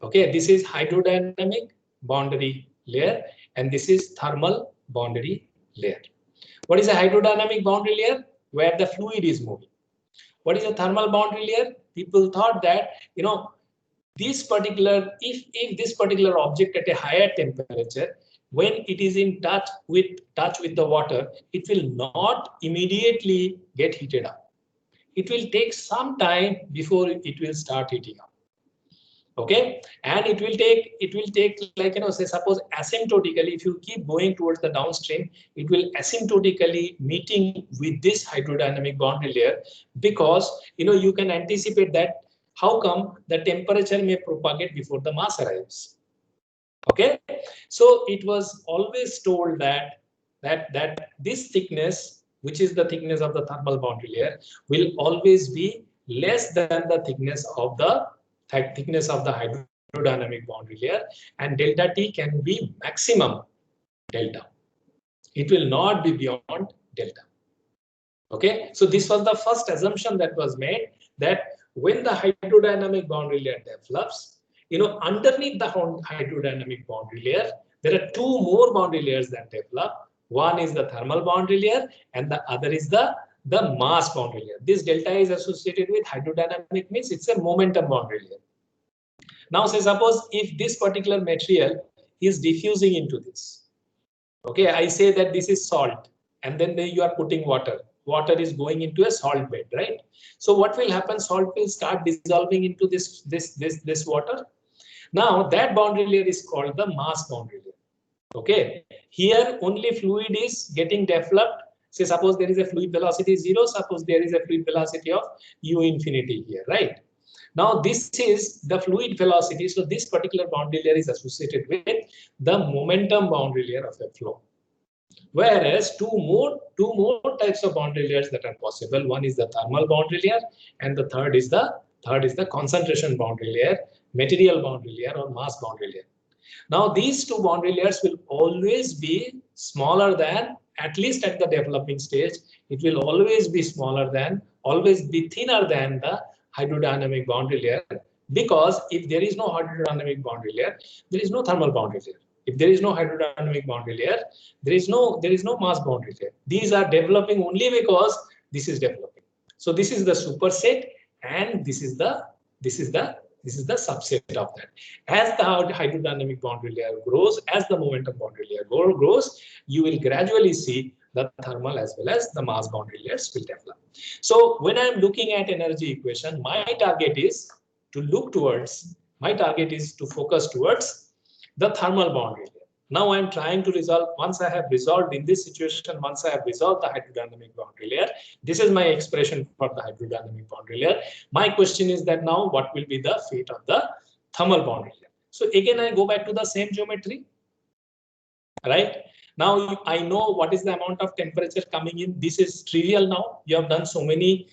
Okay, this is hydrodynamic boundary layer and this is thermal boundary layer. What is a hydrodynamic boundary layer? Where the fluid is moving. What is a thermal boundary layer? People thought that this particular, if this particular object at a higher temperature, when it is in touch with the water, it will not immediately get heated up. It will take some time before it will start heating up. Okay, and it will take like say suppose asymptotically, if you keep going towards the downstream, it will asymptotically meeting with this hydrodynamic boundary layer, because you can anticipate that how come the temperature may propagate before the mass arrives. Okay, so it was always told that this thickness, which is the thickness of the thermal boundary layer, will always be less than the thickness of the hydrodynamic boundary layer, and delta T can be maximum delta. It will not be beyond delta. Okay, so this was the first assumption that was made, that when the hydrodynamic boundary layer develops, underneath the hydrodynamic boundary layer, there are two more boundary layers that develop. One is the thermal boundary layer and the other is the mass boundary layer. This delta is associated with hydrodynamic, means it's a momentum boundary layer. Now say suppose if this particular material is diffusing into this. Okay, I say that this is salt and then you are putting water. Water is going into a salt bed, right? So what will happen? Salt will start dissolving into this water. Now that boundary layer is called the mass boundary layer. Okay, here only fluid is getting developed. Say suppose there is a fluid velocity 0, suppose there is a fluid velocity of u infinity here, right? Now this is the fluid velocity, so this particular boundary layer is associated with the momentum boundary layer of a flow. Whereas two more types of boundary layers that are possible. One is the thermal boundary layer, and the third is the concentration boundary layer, material boundary layer, or mass boundary layer. Now these two boundary layers will always be smaller than, at least at the developing stage, it will always be thinner than the hydrodynamic boundary layer, because if there is no hydrodynamic boundary layer, there is no thermal boundary layer. If there is no hydrodynamic boundary layer, there is no mass boundary layer. These are developing only because this is developing. So this is the superset, and this is the subset of that. As the hydrodynamic boundary layer grows, as the momentum boundary layer grows, you will gradually see the thermal as well as the mass boundary layers will develop. So when I'm looking at energy equation, my target is to focus towards the thermal boundary layer. Now I'm trying to resolve, once I have resolved in this situation, once I have resolved the hydrodynamic boundary layer, this is my expression for the hydrodynamic boundary layer. My question is that now what will be the fate of the thermal boundary layer? So again, I go back to the same geometry, right? Now I know what is the amount of temperature coming in. This is trivial now. You have done so many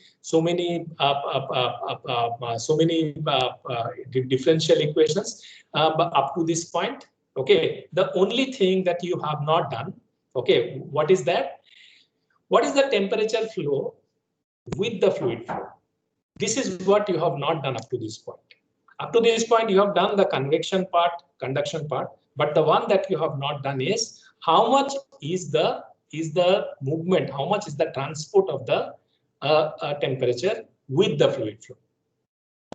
differential equations up to this point. Okay, the only thing that you have not done, okay, what is that? What is the temperature flow with the fluid flow? This is what you have not done up to this point. Up to this point, you have done the convection part, conduction part, but the one that you have not done is how much is the movement, how much is the transport of the temperature with the fluid flow.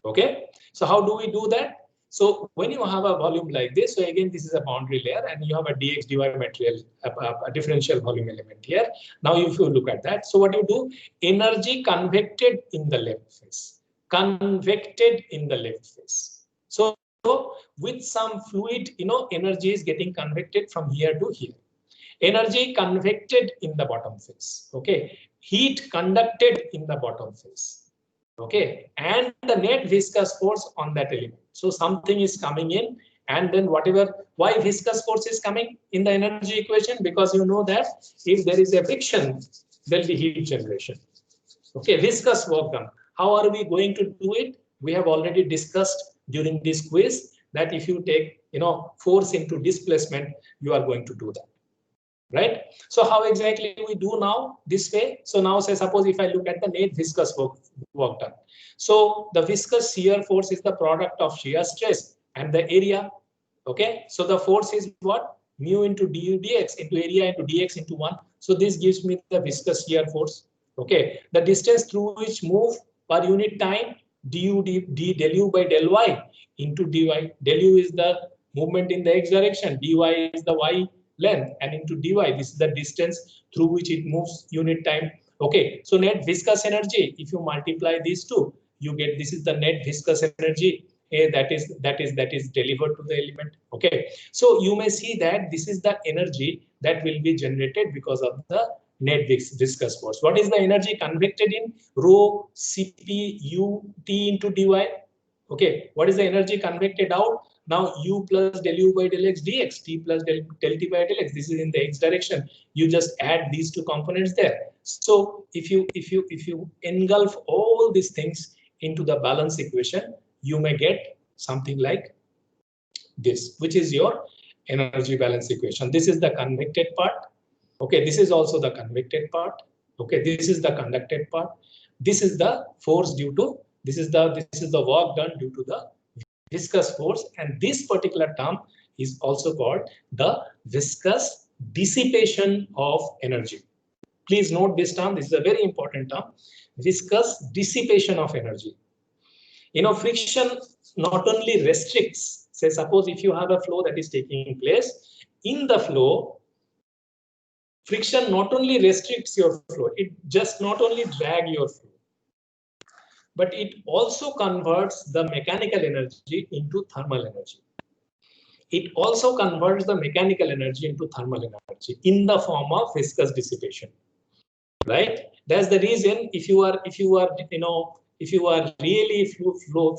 Okay, so how do we do that? So when you have a volume like this, so again, this is a boundary layer and you have a dx dy material, a differential volume element here. Now, if you look at that, so what you do, energy convected in the left phase, convected in the left phase. So with some fluid, energy is getting convected from here to here. Energy convected in the bottom phase. Okay, heat conducted in the bottom phase. Okay, and the net viscous force on that element. So something is coming in, and then why viscous force is coming in the energy equation? Because you know that if there is a friction, there will be heat generation. Okay, viscous work done. How are we going to do it? We have already discussed during this quiz that if you take force into displacement, you are going to do that. Right? So how exactly we do now this way? So now say suppose if I look at the net viscous work done. So the viscous shear force is the product of shear stress and the area. Okay, so the force is what? Mu into du dx into area into dx into 1. So this gives me the viscous shear force. Okay, the distance through which move per unit time du del u by del y into dy. Del u is the movement in the x direction, dy is the y length, and into dy, this is the distance through which it moves unit time. Okay, so net viscous energy, if you multiply these two, you get this is the net viscous energy that is delivered to the element. Okay, so you may see that this is the energy that will be generated because of the net viscous force. What is the energy convected in? Rho Cp U T into dy. Okay, what is the energy convected out? Now u plus del u by del x dx, t plus del t by del x. This is in the x direction. You just add these two components there. So if you engulf all these things into the balance equation, you may get something like this, which is your energy balance equation. This is the convected part. Okay, this is also the convected part. Okay, this is the conducted part. This is the force due to, this is the work done due to the viscous force, and this particular term is also called the viscous dissipation of energy. Please note this term. This is a very important term. Viscous dissipation of energy. Friction not only restricts, say suppose if you have a flow that is taking place, in the flow, friction not only restricts your flow, it just not only drag your flow, but it also converts the mechanical energy into thermal energy. It also converts the mechanical energy into thermal energy in the form of viscous dissipation. Right? That's the reason if you are really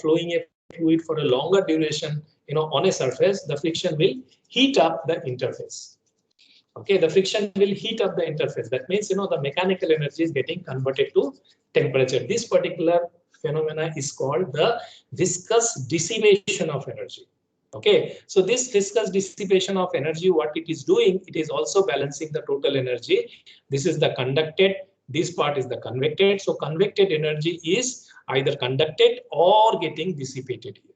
flowing a fluid for a longer duration, on a surface, the friction will heat up the interface. Okay, the friction will heat up the interface. That means the mechanical energy is getting converted to temperature. This particular phenomena is called the viscous dissipation of energy. Okay, so this viscous dissipation of energy, what it is doing, it is also balancing the total energy. This is the conducted, this part is the convected. So convected energy is either conducted or getting dissipated here.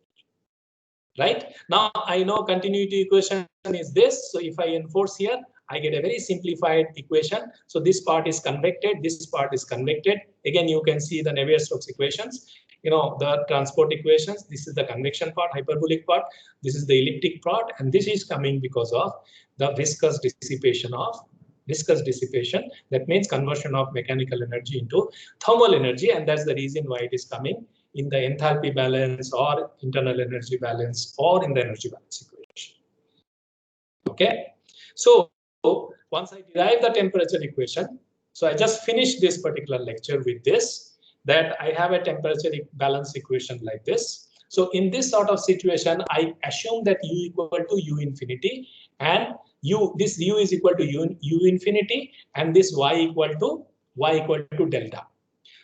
right? Now I know continuity equation is this. So if I enforce here, I get a very simplified equation. So this part is convected, this part is convected. Again, you can see the Navier-Stokes equations, the transport equations. This is the convection part, hyperbolic part. This is the elliptic part, and this is coming because of the viscous dissipation. That means conversion of mechanical energy into thermal energy, and that's the reason why it is coming in the enthalpy balance or internal energy balance or in the energy balance equation. Okay, so once I derive the temperature equation, so I just finished this particular lecture with this, that I have a temperature balance equation like this. So in this sort of situation, I assume that U equal to U infinity, and this U is equal to U infinity, and this Y equal to delta.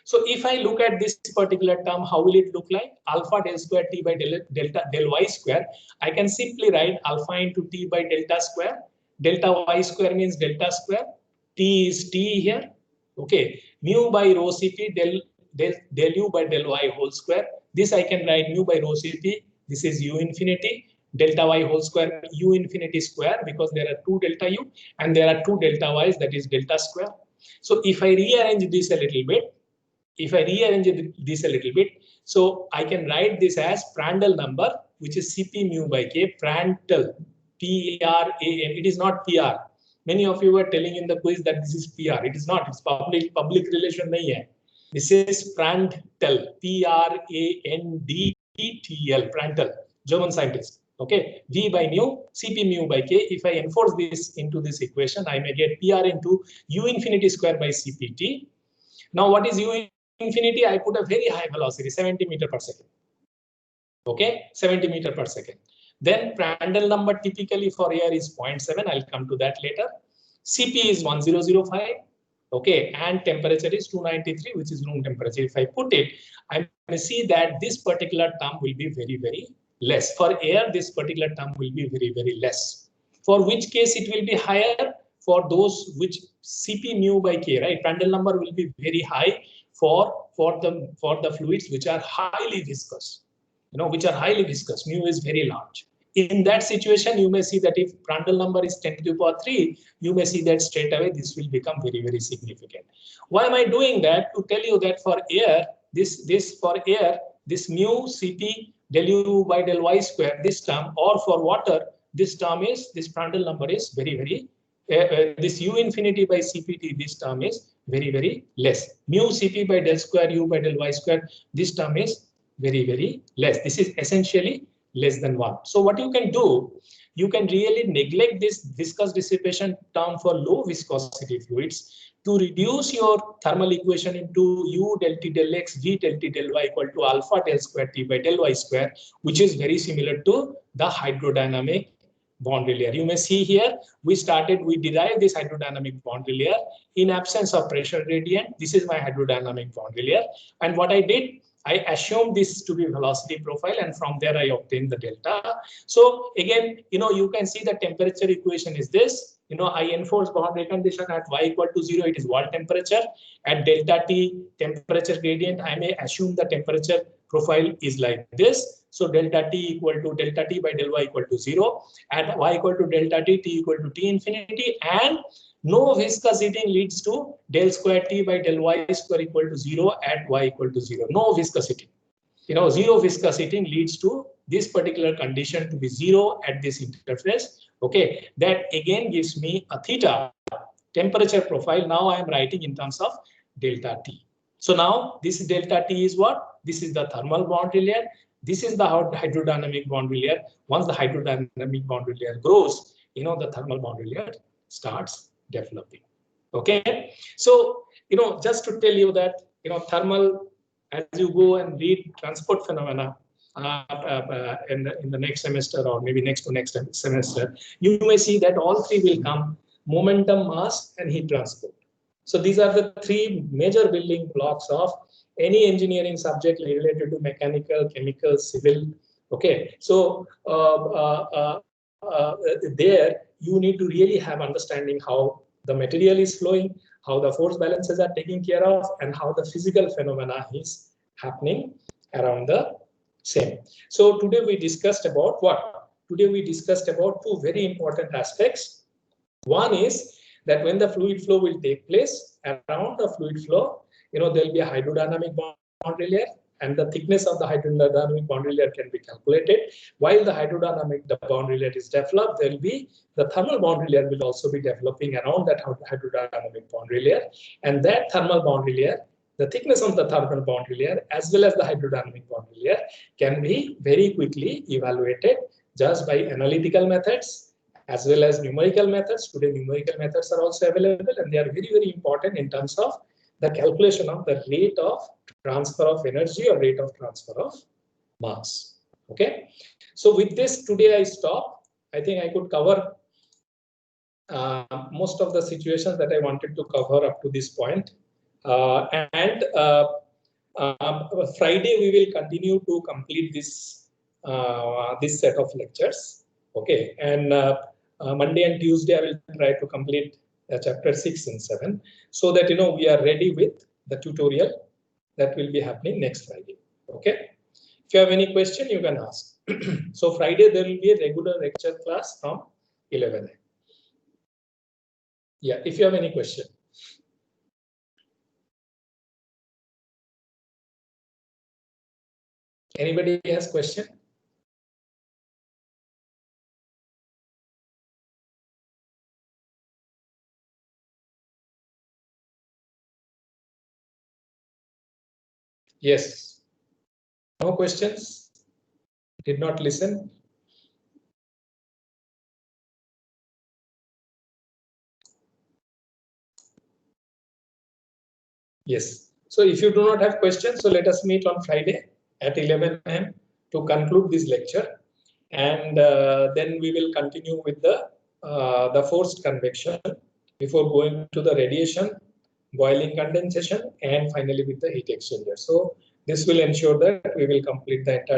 So if I look at this particular term, how will it look like? Alpha del square T by del Y square. I can simply write alpha into T by delta square. Delta Y square means delta square. T is T here. Okay. Mu by rho Cp del U by del Y whole square. This I can write mu by rho Cp. This is U infinity. Delta Y whole square, U infinity square, because there are two delta U and there are two delta Ys, that is delta square. So if I rearrange this a little bit, so I can write this as Prandtl number, which is Cp mu by K, Prandtl, P-R-A-N. It is not PR. Many of you were telling in the quiz that this is PR. It is not. It's public relation. Nahi hai. This is Prandtl, P-R-A-N-D-T-L, Prandtl, German scientist. Okay, V by mu, Cp mu by K. If I enforce this into this equation, I may get PR into U infinity square by Cpt. Now, what is U infinity? I put a very high velocity, 70 meter per second. Okay, 70 meter per second. Then Prandtl number typically for air is 0.7. I'll come to that later. Cp is 1005. Okay, and temperature is 293, which is room temperature. If I put it, I may see that this particular term will be very, very less. For air, this particular term will be very, very less. For which case it will be higher? For those which Cp mu by K, right? Prandtl number will be very high for the fluids which are highly viscous, which are highly viscous. Mu is very large. In that situation, you may see that if Prandtl number is 10 to the power 3, you may see that straight away this will become very, very significant. Why am I doing that? To tell you that for air, this mu Cp del U by del Y square, this term, or for water, this Prandtl number is very, very this U infinity by Cpt, this term is very, very less. Mu Cp by del square U by del Y square, this term is very, very less. This is essentially less than 1. So what you can do, you can really neglect this viscous dissipation term for low viscosity fluids to reduce your thermal equation into U del T del X, V del T del Y equal to alpha del square T by del Y square, which is very similar to the hydrodynamic boundary layer. You may see here, we derived this hydrodynamic boundary layer in absence of pressure gradient. This is my hydrodynamic boundary layer. And what I did, I assumed this to be velocity profile, and from there I obtained the delta. So again, you can see the temperature equation is this. I enforce boundary condition at Y equal to 0, it is wall temperature. At delta T temperature gradient, I may assume the temperature profile is like this. So delta T equal to delta T by del Y equal to 0. At Y equal to delta T, T equal to T infinity, and no viscous heating leads to del square T by del Y square equal to 0 at Y equal to 0. No viscous heating. Zero viscous heating leads to this particular condition to be 0 at this interface. Okay, that again gives me a theta temperature profile. Now I am writing in terms of delta T. So now this delta T is what? This is the thermal boundary layer. This is the hydrodynamic boundary layer. Once the hydrodynamic boundary layer grows, the thermal boundary layer starts developing. Okay, so just to tell you that thermal, as you go and read transport phenomena in the next semester, or maybe next to next semester, you may see that all three will come: momentum, mass, and heat transport. So these are the three major building blocks of any engineering subject related to mechanical, chemical, civil. Okay, so there you need to really have understanding how the material is flowing, how the force balances are taken care of, and how the physical phenomena is happening around the Same. So today we discussed about what? Today we discussed about two very important aspects. One is that when the fluid flow will take place, around the fluid flow, there will be a hydrodynamic boundary layer, and the thickness of the hydrodynamic boundary layer can be calculated. While the boundary layer is developed, there will be the thermal boundary layer will also be developing around that hydrodynamic boundary layer, and that thermal boundary layer, the thickness of the thermal boundary layer as well as the hydrodynamic boundary layer can be very quickly evaluated just by analytical methods as well as numerical methods. Today, numerical methods are also available, and they are very, very important in terms of the calculation of the rate of transfer of energy or rate of transfer of mass. Okay. So with this, today I stop. I think I could cover most of the situations that I wanted to cover up to this point. Friday, we will continue to complete this this set of lectures. Okay, and Monday and Tuesday, I will try to complete chapter 6 and 7, so that we are ready with the tutorial that will be happening next Friday. Okay, if you have any question, you can ask. So Friday there will be a regular lecture class from 11 a.m. Yeah, if you have any question. Anybody has question? Yes. No questions? Did not listen? Yes. So if you do not have questions, so let us meet on Friday at 11 a.m. to conclude this lecture, and then we will continue with the forced convection before going to the radiation, boiling condensation, and finally with the heat exchanger. So this will ensure that we will complete the entire